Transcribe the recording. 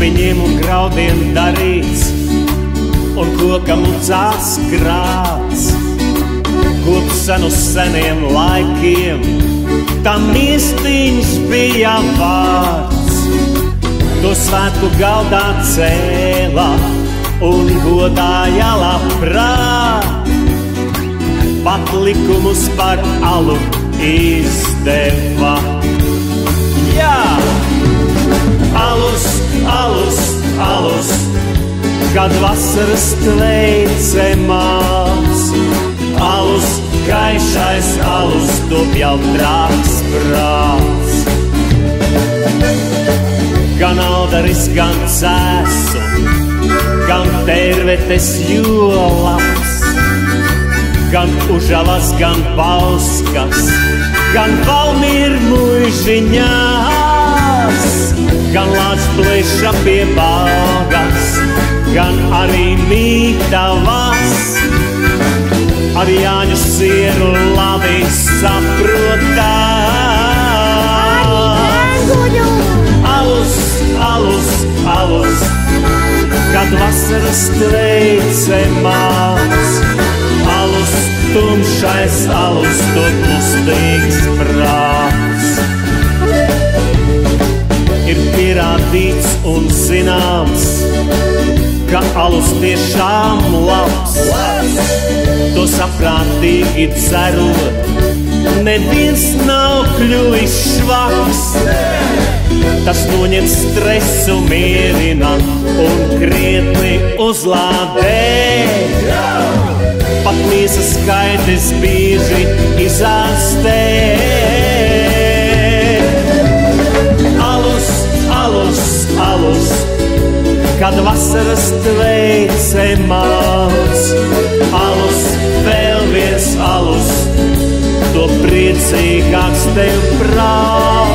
pupiņiem un graudiem darīts, un kokam ucās grāts. Koks sen uz seniem laikiem, tam miestiņš bija vārds. To svētku galdā cēlā un godāja labprāt. Pat likumus par alu izdeva. Jā! Alus, alus, alus, kad vasaras tveicē mās. Alus, gaišais alus, top jau trāks prāts. Gan aldaris, gan cēsu, gan tērvetes jolaps, gan užavas, gan pauskas, gan valmirmuižiņās, gan lāč pleša pie bāgas, gan arī mītavas. Ar Jāņu sieru labi saprotā. Alus, alus, alus, kad vasaras tveicē mās. Alus, tumšais alus, to klustīgs prāts. Ir pierādīts un zināms, ka alus tiešām labs. To saprātīgi dzerot, neviens nav kļuvis švaks. Tas noņem stresu, mierina un krietni uzlādē. Pat miesas skaites bieži izārstē. Alus, alus, alus, kad vasaras tveicē mās. Alus, vēl viens alus, to priecīgāks tev prāts.